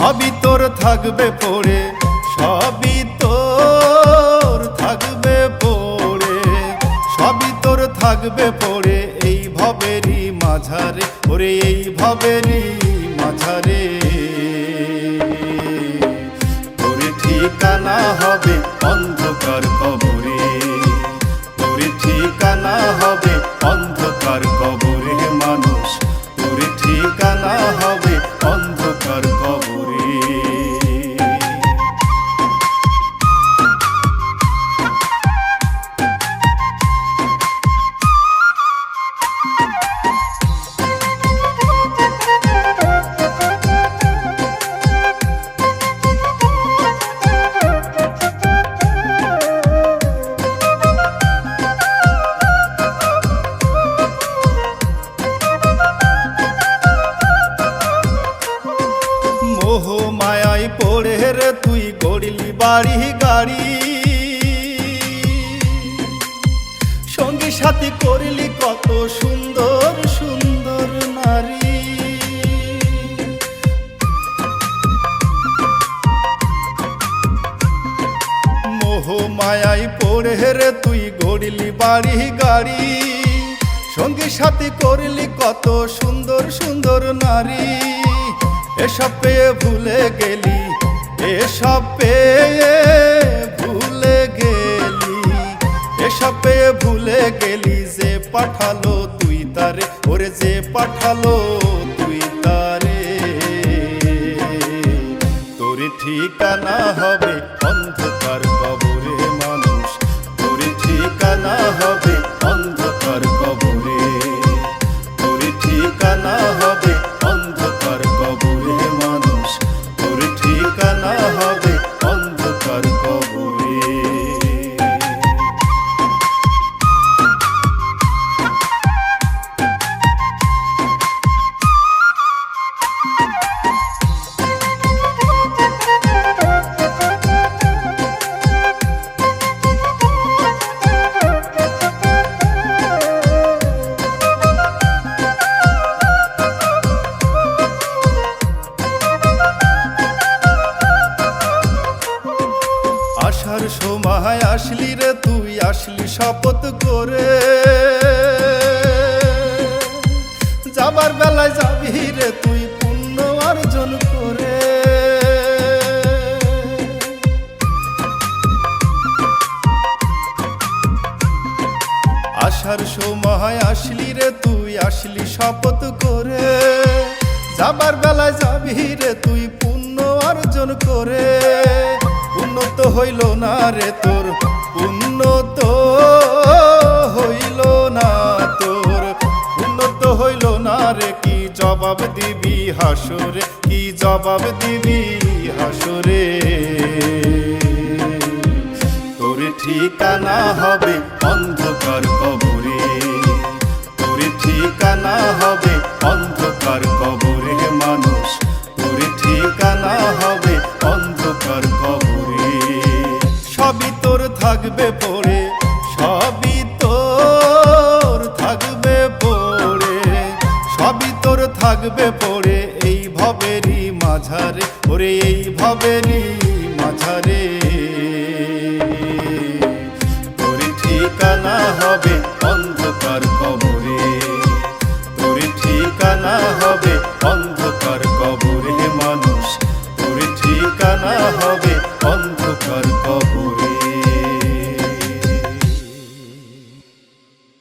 সবই তোর থাকবে পড়ে, সবই তোর থাকবে পড়ে, সবই তোর থাকবে পড়ে এই ভবেরই মাঝারে, ওরে এই ভবেরই মাঝারে। তোর ঠিকানা হবে অন্ধকার কবরে, তোর ঠিকানা হবে অন্ধকার কবরে মানুষ, তোর ঠিকানা হবে অন্ধকার কবরে। মোহ মায়ায় পড়ে রে তুই গড়লি বাড়ি গাড়ি, সঙ্গী সাথী করলি কত সুন্দর সুন্দর নারী। মোহ মায়ায় পড়ে রে তুই গড়লি বাড়ি গাড়ি, সঙ্গী সাথী করলি কত সুন্দর সুন্দর নারী। এসব পেয়ে ভুলে গেলি, এসব পেয়ে ভুলে গেলি, এসব পেয়ে ভুলে গেলি যে পাঠালো তুই তারে, ওরে যে পাঠালো তুই তারে। তোর ঠিকানা হবে অন্ধকার কবরে মানুষ, তোর ঠিকানা হবে অন্ধকার কবরে, তোর ঠিকানা হবে অন্ধকার কবরে মানুষ, তোর ঠিকানা হবে অন্ধকার কবরে। আসার সময় আসলি রে তুই, আসলি শপথ করে, যাবার বেলায় যাবি রে তুই পুণ্য অর্জন করে। আসার সময় আসলি রে তুই, আসলি শপথ করে, যাবার বেলায় যাবি রে তুই পুণ্য অর্জন করে। উন্নত হইল না রে তোর, উন্নত হইল না তোর, উন্নত হইল না রে কি জবাব দিবি হাসরে, কি জবাব দিবি হাসরে। তোর ঠিকানা হবে অন্ধকার কবরে, তোর ঠিকানা হবে অন্ধকার কবরে মানুষ, তোর ঠিকানা হবে অন্ধকার কবরে। সবই তোর থাকবে পড়ে, সবই তোর থাকবে পড়ে, সবই তোর থাকবে পড়ে এই ভবেরই মাঝারে, ওরে এই ভবেরই মাঝারে। তোর ঠিকানা হবে